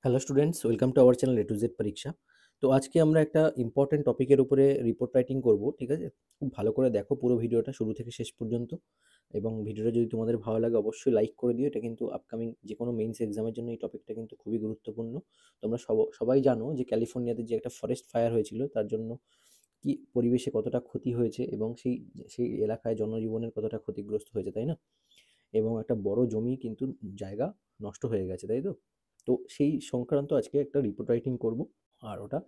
Hello students, welcome to our channel A to Z পরীক্ষা। তো আজকে আমরা একটা ইম্পর্টেন্ট টপিকের উপরে রিপোর্ট রাইটিং করব, ঠিক আছে? খুব ভালো করে দেখো পুরো ভিডিওটা শুরু থেকে শেষ পর্যন্ত, এবং ভিডিওটা যদি তোমাদের ভালো লাগে অবশ্যই লাইক করে দিও। এটা কিন্তু আপকামিং যে কোনো মেইনস এক্সামের জন্য এই টপিকটা কিন্তু খুবই গুরুত্বপূর্ণ। তোমরা সবাই জানো যে ক্যালিফোর্নিয়াতে যে একটা ফরেস্ট ফায়ার হয়েছিল, তার জন্য কি পরিবেশে কতটা ক্ষতি হয়েছে এবং সেই সেই এলাকায় জনজীবনের কতটা ক্ষতিগ্রস্ত হয়েছে, তাই না? এবং একটা বড় জমি কিন্তু জায়গা নষ্ট হয়ে গেছে, তাই তো? তো সেই সংক্রান্ত আজকে একটা রিপোর্ট রাইটিং করব, আর ওটা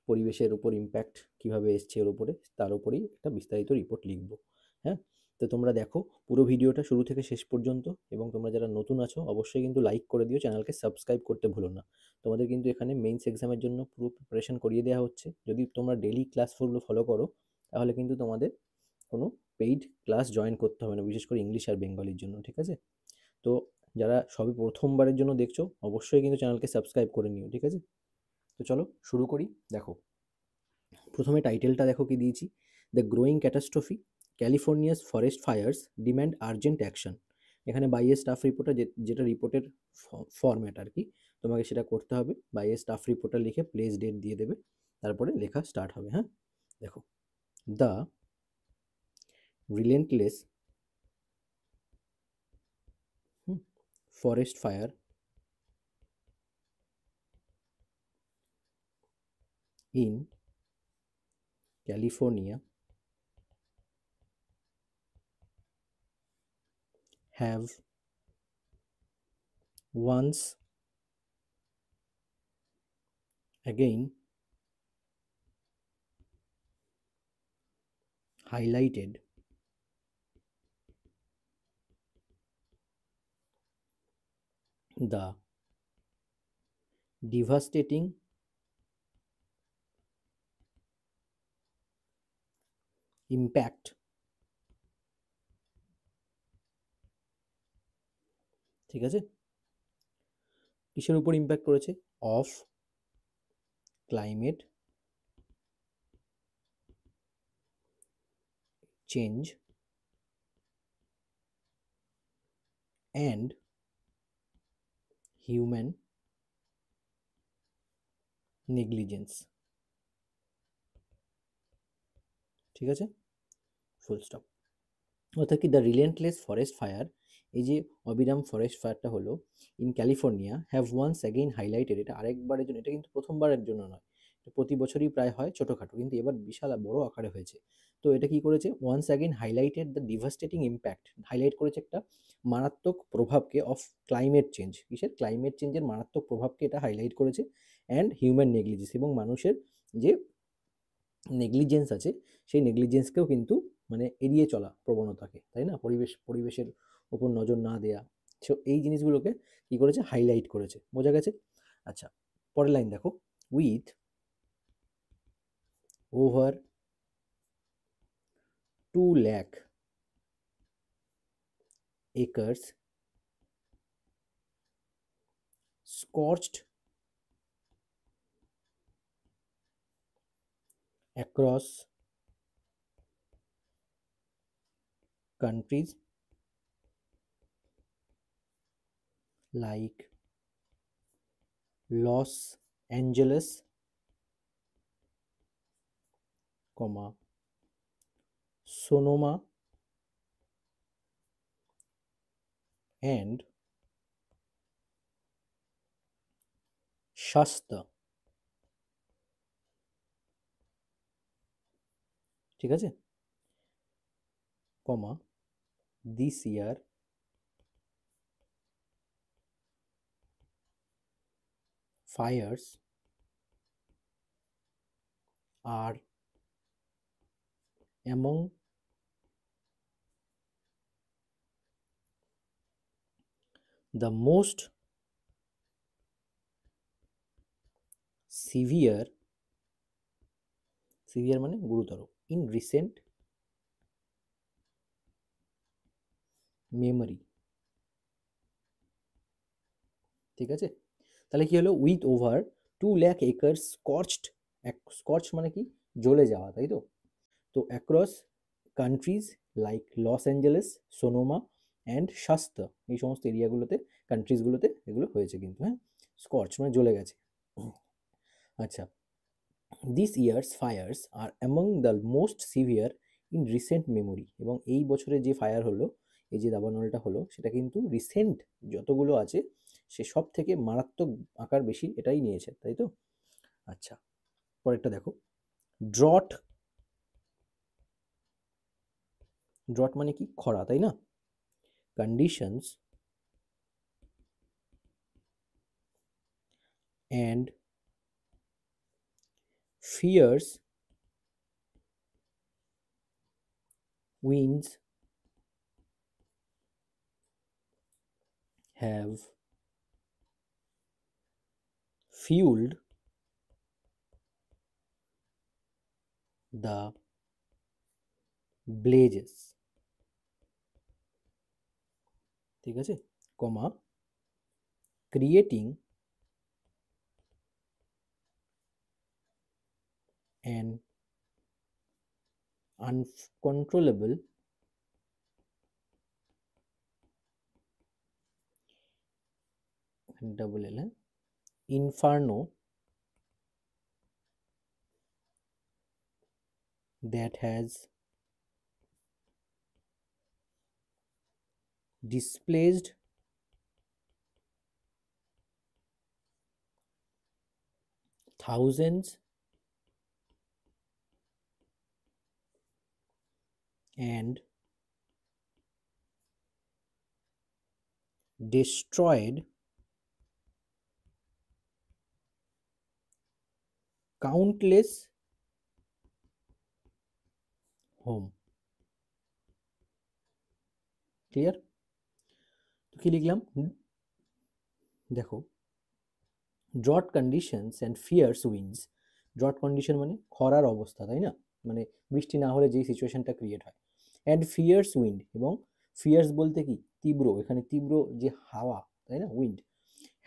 পরিবেশের উপর ইম্প্যাক্ট কীভাবে এসছে ওর উপরে, তার উপরেই একটা বিস্তারিত রিপোর্ট লিখব। হ্যাঁ, তো তোমরা দেখো পুরো ভিডিওটা শুরু থেকে শেষ পর্যন্ত, এবং তোমরা যারা নতুন আছো অবশ্যই কিন্তু লাইক করে দিও, চ্যানেলকে সাবস্ক্রাইব করতে ভুলো না। তোমাদের কিন্তু এখানে মেইনস এক্সামের জন্য পুরো প্রিপারেশন করিয়ে দেওয়া হচ্ছে। যদি তোমরা ডেইলি ক্লাসগুলো ফলো করো তাহলে কিন্তু তোমাদের কোনো পেইড ক্লাস জয়েন করতে হবে না, বিশেষ করে ইংলিশ আর বেঙ্গলির জন্য, ঠিক আছে? তো যারা সবই প্রথমবারের জন্য দেখছো অবশ্যই কিন্তু চ্যানেলকে সাবস্ক্রাইব করে নিও, ঠিক আছে? তো চলো শুরু করি। দেখো, প্রথমে টাইটেলটা দেখো কি দিয়েছি, the growing catastrophe, California's forest fires demand urgent action. এখানে বাইয়ের স্টাফ রিপোর্টার, যেটা রিপোর্টের ফরম্যাট আর কি, তোমাকে সেটা করতে হবে। বাইয়ের স্টাফ রিপোর্টার লিখে প্লেস ডেট দিয়ে দেবে, তারপরে লেখা স্টার্ট হবে। হ্যাঁ, দেখো, the relentless forest fire in California have once again highlighted the devastating impact, ঠিক আছে, কিসের উপর ইম্প্যাক্ট করেছে, of climate change and human negligence, ঠিক আছে, ফুল স্টপ। অর্থাৎ কি, দ্য রিলেন্টলেস ফরেস্ট ফায়ার, এই যে অবিরাম ফরেস্ট ফায়ারটা হলো in California, have once again highlighted, এটা আরেকবারের জন্য, এটা কিন্তু প্রথমবারের জন্য নয়, এটা প্রতি বছরই প্রায় হয় ছোটোখাটো, কিন্তু এবার বিশাল বড় আকারে হয়েছে। তো এটা কি করেছে, once again highlighted the devastating impact, highlight করেছে একটা মারাত্মক প্রভাবকে, অফ ক্লাইমেট চেঞ্জ, কিসের, ক্লাইমেট চেঞ্জের মারাত্মক প্রভাবকে এটা হাইলাইট করেছে, অ্যান্ড হিউম্যান নেগলিজেন্স, এবং মানুষের যে নেগলিজেন্স আছে সেই নেগলিজেন্সকেও কিন্তু মানে এড়িয়ে চলা প্রবণতাকে, তাই না, পরিবেশের ওপর নজর না দেয়া, সো এই জিনিসগুলোকে কি করেছে, হাইলাইট করেছে। বোঝা গেছে? আচ্ছা, পরের লাইন দেখো, with over 2 lakh acres scorched across countries like Los Angeles, Sonoma and Shasta, ঠিক আছে, this year fires are among the most severe মানে গুরুতর, in recent memory, ঠিক আছে। তাহলে কি হলো, with over 2 lakh acres scorched, scorch মানে কি, জ্বলে যাওয়া, তাই তো? তো across countries like Los Angeles, Sonoma and Shasta, এই সমস্ত এরিয়াগুলোতে, কান্ট্রিজগুলোতে এগুলো হয়েছে কিন্তু। হ্যাঁ, স্কর্চ মানে জ্বলে গেছে। আচ্ছা, this years fires R among the most severe in recent memory, এবং এই বছরে যে ফায়ার হলো, এই যে দাবানলটা হলো, সেটা কিন্তু রিসেন্ট যতগুলো আছে সে সব থেকে মারাত্মক আকার বেশি এটাই নিয়েছে, তাই তো? আচ্ছা, পরেরটা দেখো, ড্রট। ড্রট মানে কি? খরা, তাই না? Conditions and fierce winds have fueled the blazes, ঠিক আছে, comma, creating an uncontrollable double L inferno that has displaced thousands and destroyed countless home. Clear? তো কি লিখলাম? দেখো, drought conditions and fierce winds. Drought condition মানে খরার অবস্থা, তাই না? মানে বৃষ্টি না হলে যেই সিচুয়েশনটা ক্রিয়েট হয়। অ্যান্ড ফিয়ার্স উইন্ড, এবং ফিয়ার্স বলতে কি? তীব্র, এখানে তীব্র যে হাওয়া, তাই না? উইন্ড।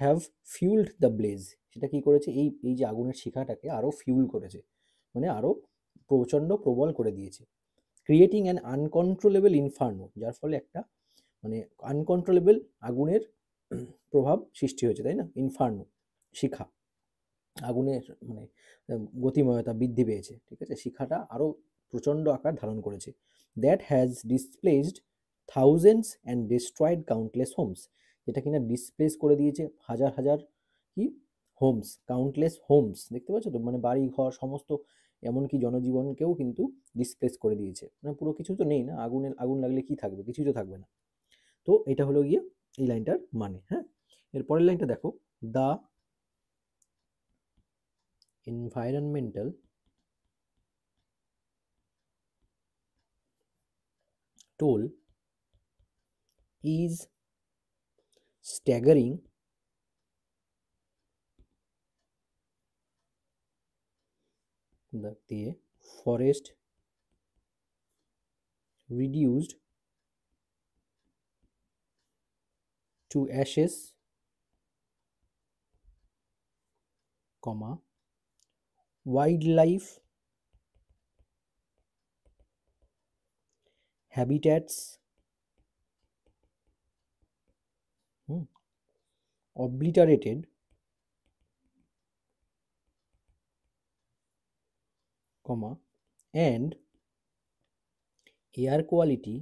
হ্যাভ ফিউলড দ্য ব্লেজ, সেটা কি করেছে? এই এই যে আগুনের শিখাটাকে আরও ফিউল করেছে, মানে আরও প্রচণ্ড প্রবল করে দিয়েছে। ক্রিয়েটিং অ্যান আনকন্ট্রোলেবল ইনফার্নো, যার ফলে একটা মানে আনকন্ট্রোলেবল আগুনের প্রভাব সৃষ্টি হয়েছে, তাই না? ইনফার্নো শিখা, আগুনের মানে গতিময়তা বৃদ্ধি পেয়েছে, ঠিক আছে? শিখাটা আরও প্রচণ্ড আকার ধারণ করেছে। That has displaced thousands and destroyed countless homes, যেটা কিনা ডিসপ্লেস করে দিয়েছে হাজার হাজার কি হোমস, কাউন্টলেস হোমস, দেখতে পাচ্ছ তো? মানে বাড়ি ঘর সমস্ত, এমনকি জনজীবনকেও কিন্তু ডিসপ্লেস করে দিয়েছে। মানে পুরো কিছু তো নেই না, আগুন লাগলে কি থাকবে? কিছুই তো থাকবে না। তো এটা হলো গিয়ে এই লাইনটার মানে। হ্যাঁ, এর পরের লাইনটা দেখো, the environmental toll is staggering, the forest reduced to ashes, comma, wildlife habitats obliterated, comma, and air quality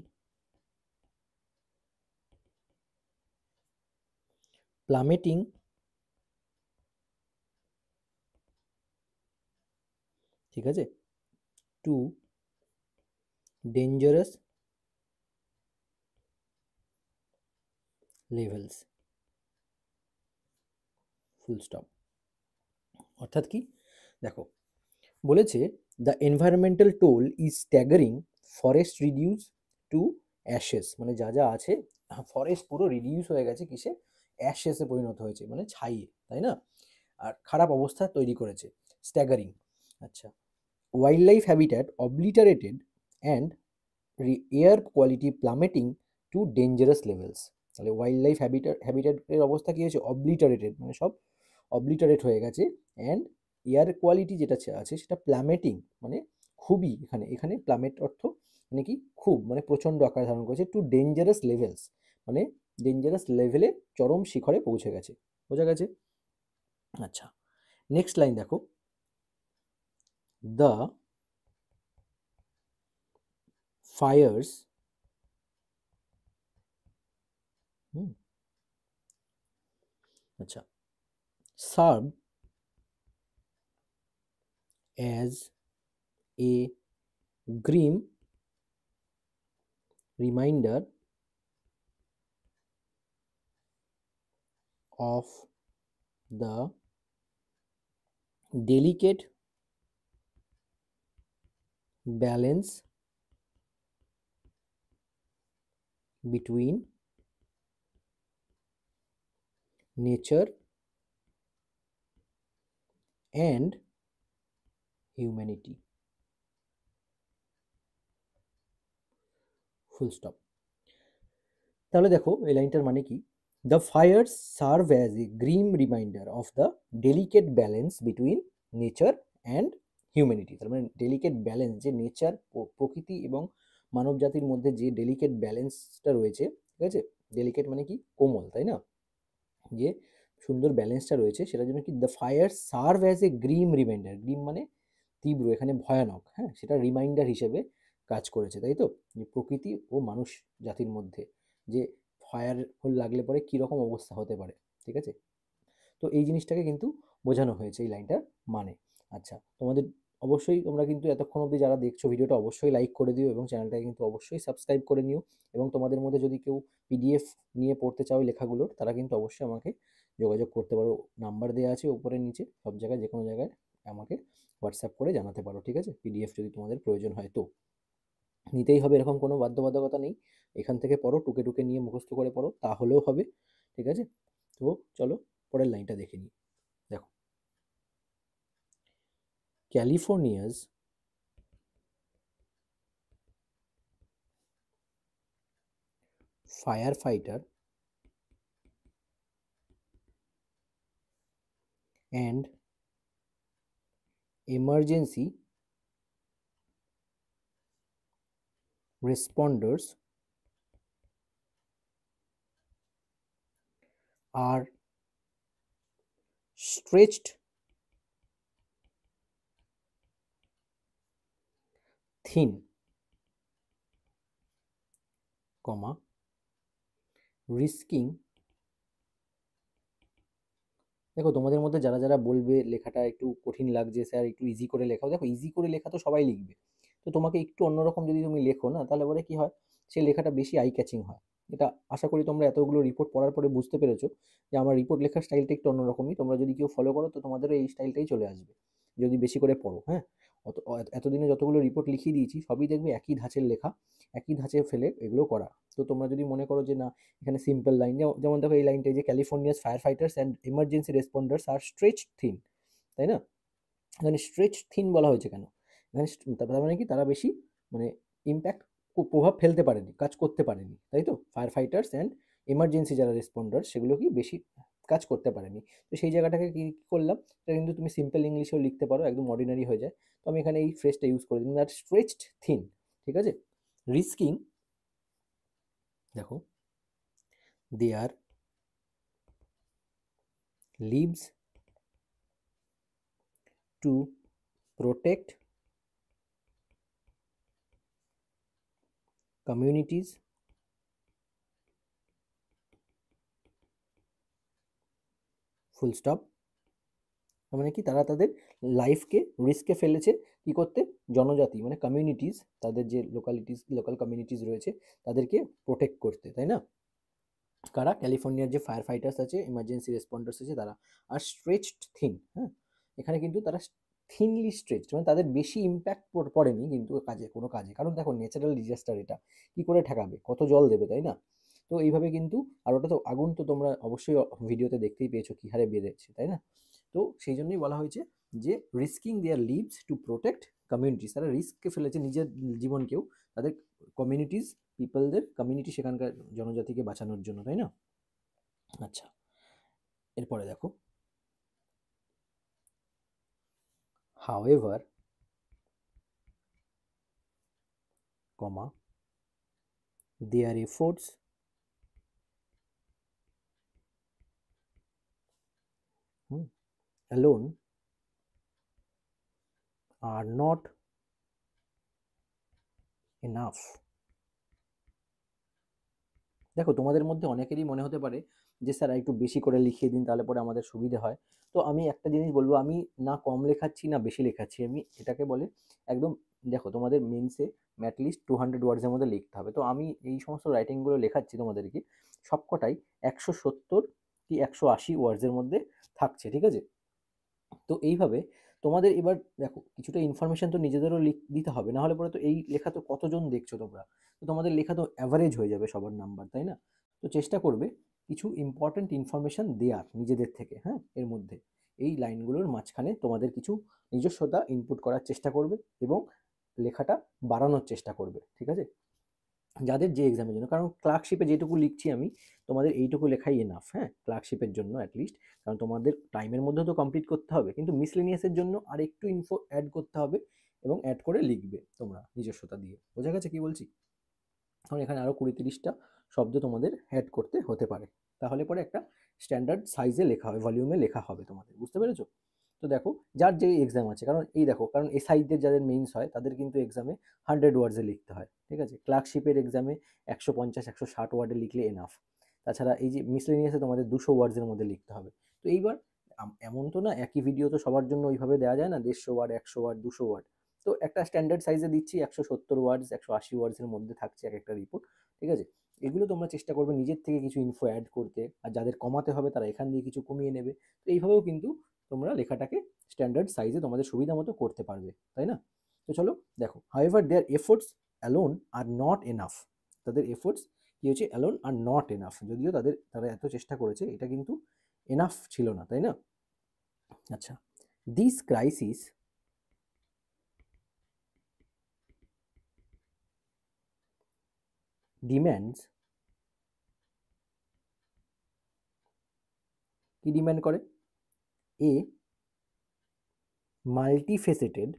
plummeting ঠিক আছে to dangerous levels, full stop. অর্থাৎ কি? দেখো, বলেছে the environmental toll is staggering, forest reduce to Ashes, মানে যা যা আছে ফরেস্ট পুরো রিডিউস হয়ে গেছে কিসে? অ্যাশেসে পরিণত হয়েছে, মানে ছাইয়ে, তাই না? আর খারাপ অবস্থা তৈরি করেছে, স্ট্যাগারিং। আচ্ছা, wildlife habitat obliterated and air quality plummeting to dangerous levels. তাহলে ওয়াইল্ড লাইফ হ্যাবিট্যাটের অবস্থা কী হয়েছে? অবলিটারেটেড, মানে সব অবলিটারেট হয়ে গেছে। অ্যান্ড এয়ার কোয়ালিটি যেটা আছে সেটা প্লামেটিং, মানে খুবই, এখানে এখানে প্লামেট অর্থ মানে কি? খুব, মানে প্রচণ্ড আকার ধারণ করেছে। টু ডেঞ্জারাস লেভেলস, মানে ডেঞ্জারাস লেভেলে চরম শিখরে পৌঁছে গেছে। বোঝা গেছে? আচ্ছা, নেক্সট লাইন দেখো, দ্য ফায়ার্স আচ্ছা serve as a Grimm reminder of the delicate balance between nature and humanity. Full stop. তাহলে দেখো এই লাইনটার মানে কি, the fires serve as a Grimm reminder of the delicate balance between nature and humanity. তার মানে delicate balance, যে nature প্রকৃতি এবং মানব জাতির মধ্যে যে ডেলিকেট ব্যালেন্সটা রয়েছে, ঠিক আছে, ডেলিকেট মানে কি কোমল, তাই না, যে সুন্দর ব্যালেন্সটা রয়েছে সেটার জন্য কি the fire serve as a Grimm reminder, Grimm মানে তীব্র, এখানে ভয়ানক, হ্যাঁ, সেটা রিমাইন্ডার হিসেবে কাজ করেছে, তাই তো, যে প্রকৃতি ও মানুষ জাতির মধ্যে যে ফায়ার হোল লাগলে পরে কীরকম অবস্থা হতে পারে, ঠিক আছে। তো এই জিনিসটাকে কিন্তু বোঝানো হয়েছে এই লাইনটার মানে। আচ্ছা, তোমাদের অবশ্যই, তোমরা কিন্তু এতক্ষণ অবধি যারা দেখছো ভিডিওটা অবশ্যই লাইক করে দিও এবং চ্যানেলটাকে কিন্তু অবশ্যই সাবস্ক্রাইব করে নিও। এবং তোমাদের মধ্যে যদি কেউ পিডিএফ নিয়ে পড়তে চাও লেখাগুলোর, তারা কিন্তু অবশ্যই আমাকে যোগাযোগ করতে পারো, নাম্বার দেওয়া আছে উপরে নিচে সব জায়গায়, যে কোনো জায়গায় আমাকে হোয়াটসঅ্যাপ করে জানাতে পারো, ঠিক আছে, পিডিএফ যদি তোমাদের প্রয়োজন হয়। তো নিতেই হবে এরকম কোনো বাধ্যবাধকতা নেই, এখান থেকে পড়ো, টুকে টুকে নিয়ে মুখস্থ করে পড়ো তাহলেও হবে, ঠিক আছে। তো চলো পরের লাইনটা দেখে নিই। দেখো, ক্যালিফোর্নিয়াস firefighter and emergency responders are stretched thin, comma, risking, দেখো তোমাদের মধ্যে যারা যারা বলবে লেখাটা একটু কঠিন লাগছে স্যার একটু ইজি করে লেখাও, দেখো ইজি করে লেখা তো সবাই লিখবে, তো তোমাকে একটু অন্যরকম যদি তুমি লেখো না, তাহলে পরে কি হয়, সেই লেখাটা বেশি আই ক্যাচিং হয়। এটা আশা করি তোমরা এতগুলো রিপোর্ট পড়ার পরে বুঝতে পেরেছো যে আমার রিপোর্ট লেখার স্টাইলটা একটু অন্যরকমই, তোমরা যদি কেউ ফলো করো তো তোমাদেরও এই স্টাইলটাই চলে আসবে যদি বেশি করে পড়ো, হ্যাঁ। এতদিনে যতগুলো রিপোর্ট লিখিয়ে দিয়েছি সবই দেখবে একই ধাঁচের লেখা, একই ধাঁচে ফেলে এগুলো করা। তো তোমরা যদি মনে করো যে না, এখানে সিম্পল লাইন, যেমন দেখো এই লাইনটাই যে California's firefighters and emergency responders are stretch thin, তাই না, এখানে স্ট্রেচ থিন বলা হয়েছে কেন, এখানে তার মানে কি তারা বেশি মানে ইম্প্যাক্ট, প্রভাব ফেলতে পারেনি, কাজ করতে পারেনি, তাই তো, ফায়ার ফাইটার্স অ্যান্ড এমার্জেন্সি যারা রেসপন্ডার সেগুলো কি বেশি কাজ করতে পারেনি। তো সেই জায়গাটাকে কি করলাম, এটা কিন্তু তুমি সিম্পল ইংলিশেও লিখতে পারো, একদম অর্ডিনারি হয়ে যায়। তো আমি এখানে এই ফ্রেজটা ইউজ করে দিলাম, দ্যাট স্ট্রেচড থিন, ঠিক আছে। রিস্কিং, দেখো, their lives to protect communities full stop. তার মানে কি তারা তাদের লাইফকে রিস্কে ফেলেছে কি করতে, জনজাতি মানে কমিউনিটিস, তাদের যে লোকাল কমিউনিটিস রয়েছে তাদেরকে প্রোটেক্ট করতে, তাই না, কারা, ক্যালিফোর্নিয়ার যে ফায়ার ফাইটার্স আছে, ইমার্জেন্সি রেসপন্ডার্স আছে তারা। আর স্ট্রেচড থিন, হ্যাঁ, এখানে কিন্তু তারা থিনলি স্ট্রেচড, মানে তাদের বেশি ইম্প্যাক্ট পড়েনি কিন্তু কাজে, কোনো কাজে, কারণ দেখো ন্যাচারাল ডিজাস্টার এটা কি করে ঠেকাবে, কত জল দেবে, তাই না। তো এইভাবে কিন্তু, আর ওটা তো আগুন, তো তোমরা অবশ্যই ভিডিওতে দেখতেই পেয়েছো কি হারে বেড়েছে, তাই না। তো সেই জন্যই বলা হয়েছে যে risking their lives to protect communities, তারা রিস্ককে ফেলেছে নিজের জীবনকেও তাদের কমিউনিটিস, পিপলদের কমিউনিটি, সেখানকার জনজাতিকে বাঁচানোর জন্য, তাই না। আচ্ছা, এরপরে দেখো, however, comma, their efforts alone are not enough। দেখো তোমাদের মধ্যে অনেকেরই মনে হতে পারে যে স্যার একটু বেশি করে লিখিয়ে দিন, তাহলে পরে আমাদের সুবিধে হয়। তো আমি একটা জিনিস বলবো, আমি না কম লেখাচ্ছি না বেশি লেখাচ্ছি, আমি এটাকে বলে একদম, দেখো তোমাদের মেন্সে অ্যাটলিস্ট 200 ওয়ার্ডসের মধ্যে লিখতে হবে। তো আমি এই সমস্ত রাইটিংগুলো লেখাচ্ছি তোমাদেরকে, সবকটাই 170 কি 180 ওয়ার্ডসের মধ্যে থাকছে, ঠিক আছে? তো এইভাবে তোমাদের এবার দেখো কিছুটা ইনফরমেশন তো নিজেদেরও দিতে হবে, না হলে পরে তো এই লেখা তো কতজন দেখছো তোমরা, তো তোমাদের লেখা তো অ্যাভারেজ হয়ে যাবে সবার নাম্বার, তাই না? তো চেষ্টা করবে কিছু ইম্পর্ট্যান্ট ইনফরমেশন দেওয়ার নিজেদের থেকে, হ্যাঁ, এর মধ্যে এই লাইনগুলোর মাঝখানে তোমাদের কিছু নিজস্বতা ইনপুট করার চেষ্টা করবে এবং লেখাটা বাড়ানোর চেষ্টা করবে, ঠিক আছে? যাদের যে এক্সামের জন্য, কারণ ক্লার্কশিপে যেটুকু লিখছি আমি, তোমাদের এইটুকু লেখাই এনাফ, হ্যাঁ, ক্লার্কশিপের জন্য অ্যাটলিস্ট। কারণ তোমাদের টাইমের মধ্যে তো কমপ্লিট করতে হবে, কিন্তু মিসলেনিয়াসের জন্য আর একটু ইনফো অ্যাড করতে হবে এবং অ্যাড করে লিখবে তোমরা নিজস্বতা দিয়ে। বোঝা গেছে কি বলছি? কারণ এখানে আরও 20-30টা শব্দ তোমাদের অ্যাড করতে হতে পারে, তাহলে পরে একটা স্ট্যান্ডার্ড সাইজে লেখা হবে, ভলিউমে লেখা হবে তোমাদের, বুঝতে পেরেছো? তো দেখো যার যে এক্সাম আছে, কারণ এই দেখো, কারণ এসআইদের যাদের মেইনস হয় তাদের কিন্তু এক্সামে 100 ওয়ার্ডসে লিখতে হয়, ঠিক আছে? ক্লার্কশিপের এক্সামে 150-160 ওয়ার্ডে লিখলে এনাফ। তাছাড়া এই যে মিসলেনিয়াসে তোমাদের 200 ওয়ার্ডসের মধ্যে লিখতে হবে। তো এইবার এমন তো না একই ভিডিও তো সবার জন্য ওইভাবে দেওয়া যায় না, 150 ওয়ার্ড, 100 ওয়ার্ড, 200 ওয়ার্ড। তো একটা স্ট্যান্ডার্ড সাইজে দিচ্ছি, 170 ওয়ার্ডস, 180 ওয়ার্ডসের মধ্যে থাকছে এক একটা রিপোর্ট, ঠিক আছে? এগুলো তোমরা চেষ্টা করবে নিজের থেকে কিছু ইনফো অ্যাড করতে, আর যাদের কমাতে হবে তারা এখান দিয়ে কিছু কমিয়ে নেবে। তো এইভাবেও কিন্তু তোমরা লেখাটাকে স্ট্যান্ডার্ড সাইজে তোমাদের সুবিধা মতো করতে পারবে, তাই না? তো চলো দেখো, however their efforts alone are not enough. তাদের এফোর্টস কি হচ্ছে, অ্যালোন আর নট এনাফ, যদিও তারা এত চেষ্টা করেছে, এটা কিন্তু এনাফ ছিল না, তাই না? আচ্ছা, দিস ক্রাইসিস ডিম্যান্ডস, কি ডিম্যান্ড করে? এ মাল্টিফেসেটেড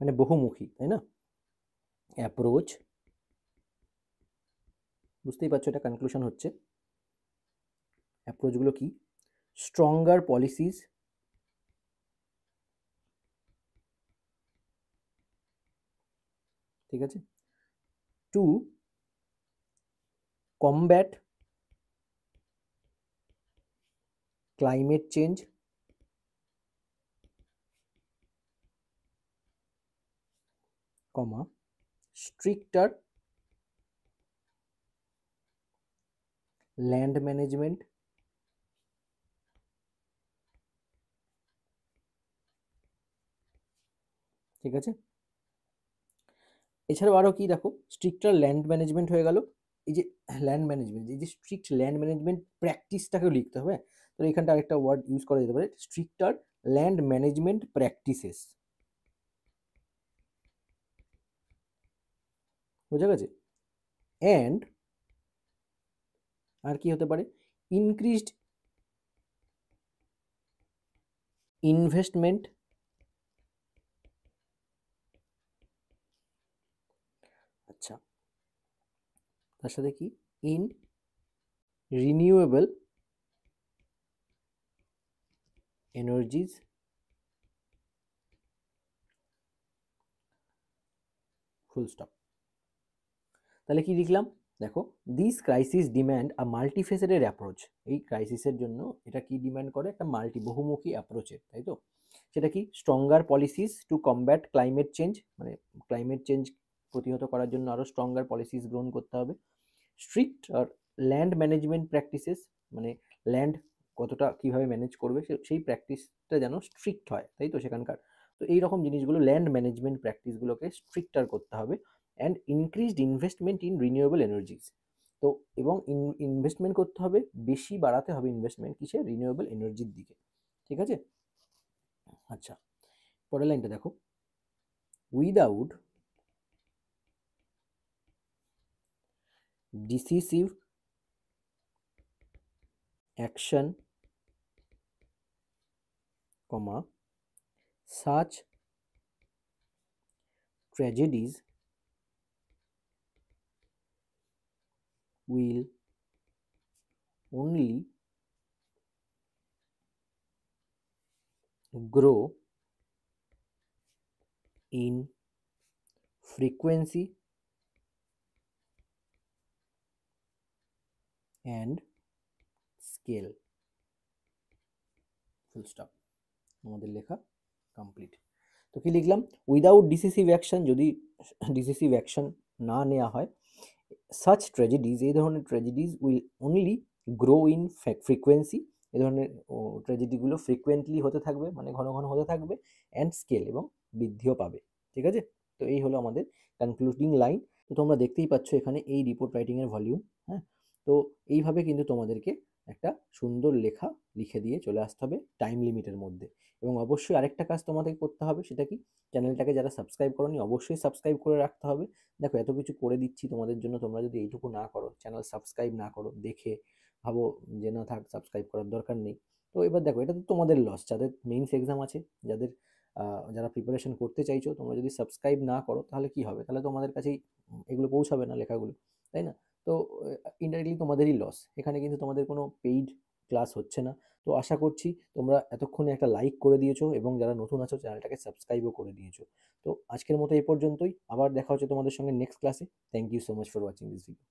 মানে বহুমুখী, তাই না? অ্যাপ্রোচ, বুঝতেই পারছো এটা কনক্লুশন হচ্ছে। অ্যাপ্রোচগুলো কি? স্ট্রঙ্গার পলিসিস, ঠিক আছে, টু কমব্যাট ক্লাইমেট চেঞ্জ, কমা স্ট্রিক্টার ল্যান্ড ম্যানেজমেন্ট, ঠিক আছে? এছাড়াও আরও কি দেখো, স্ট্রিক্টার ল্যান্ড ম্যানেজমেন্ট হয়ে গেল, এই যে ল্যান্ড ম্যানেজমেন্ট, এই যে স্ট্রিক্ট ল্যান্ড ম্যানেজমেন্ট প্র্যাকটিসটাকেও লিখতে হবে। তো এখানটা আরেকটা ওয়ার্ড ইউজ করা যেতে পারে, স্ট্রিক্টার ল্যান্ড ম্যানেজমেন্ট প্র্যাকটিসেস, বোঝা গেছে? অ্যান্ড আর কি হতে পারে, ইনক্রিজড ইনভেস্টমেন্ট, আচ্ছা, তার সাথে কি, in renewable energies, full stop. তাহলে কি লিখলাম দেখো, this crisis demand a multifaceted approach. এই ক্রাইসিসের জন্য এটা কি ডিম্যান্ড করে, একটা বহুমুখী অ্যাপ্রোচের, তাই তো? সেটা কি, stronger policies two combat climate change, মানে ক্লাইমেট চেঞ্জ প্রতিহত করার জন্য আরও স্ট্রঙ্গার পলিসিস গ্রহণ করতে হবে। স্ট্রিক্ট আর ল্যান্ড ম্যানেজমেন্ট প্র্যাকটিসেস, মানে ল্যান্ড কতটা কীভাবে ম্যানেজ করবে সেই প্র্যাকটিসটা যেন স্ট্রিক্ট হয়, তাই তো সেখানকার? তো এই রকম জিনিসগুলো, ল্যান্ড ম্যানেজমেন্ট প্র্যাকটিসগুলোকে স্ট্রিক্টার করতে হবে। And increased investment in renewable energies, তো এবং ইনভেস্টমেন্ট করতে হবে, বেশি বাড়াতে হবে ইনভেস্টমেন্ট কিসে, রিনিউয়েবল এনার্জির দিকে, ঠিক আছে? আচ্ছা, পরের লাইনটা দেখো, without decisive action, comma such tragedies will only grow in frequency and scale, full stop. আমাদের লেখা কমপ্লিট। তো কি লিখলাম, উইদাউট ডিসিসিভ অ্যাকশন, যদি ডিসিসিভ অ্যাকশন না নেওয়া হয়, সাচ ট্র্যাজেডিজ, এই ধরনের tragedies will only grow in frequency, এই ধরনের ট্র্যাজেডিগুলো ফ্রিকুয়েন্টলি হতে থাকবে, মানে ঘন ঘন হতে থাকবে, অ্যান্ড স্কেল, এবং বৃদ্ধিও পাবে। ঠিক আছে, তো এই হলো আমাদের কনক্লুডিং লাইন। তো তোমরা দেখতেই পাচ্ছ এখানে এই রিপোর্ট রাইটিংয়ের ভলিউম। হ্যাঁ, তো এইভাবে কিন্তু তোমাদেরকে একটা সুন্দর লেখা লিখে দিয়ে চলে আসতে হবে টাইম লিমিটের মধ্যে। এবং অবশ্যই আরেকটা কাজ তোমাদের করতে হবে, সেটা কি, চ্যানেলটাকে যারা সাবস্ক্রাইব করোনি অবশ্যই সাবস্ক্রাইব করে রাখতে হবে। দেখো এত কিছু করে দিচ্ছি তোমাদের জন্য, তোমরা যদি এইটুকু না করো, চ্যানেল সাবস্ক্রাইব না করো, দেখে ভাবো যে না থাক সাবস্ক্রাইব করার দরকার নেই, তো এবার দেখো এটা তো তোমাদের লস। যাদের মেইনস এক্সাম আছে, যাদের যারা প্রিপারেশন করতে চাইছো, তোমরা যদি সাবস্ক্রাইব না করো তাহলে কি হবে, তাহলে তোমাদের কাছেই এগুলো পৌঁছাবে না লেখাগুলো, তাই না? তো ইনডাইরেক্টলি তোমাদেরই লস, এখানে কিন্তু তোমাদের কোনো পেইড ক্লাস হচ্ছে না। তো আশা করছি তোমরা এতক্ষণে একটা লাইক করে দিয়েছো, এবং যারা নতুন আছো চ্যানেলটাকে সাবস্ক্রাইবও করে দিয়েছো। তো আজকের মতো এই পর্যন্তই, আবার দেখা হচ্ছে তোমাদের সঙ্গে নেক্সট ক্লাসে। Thank you so much for watching this video.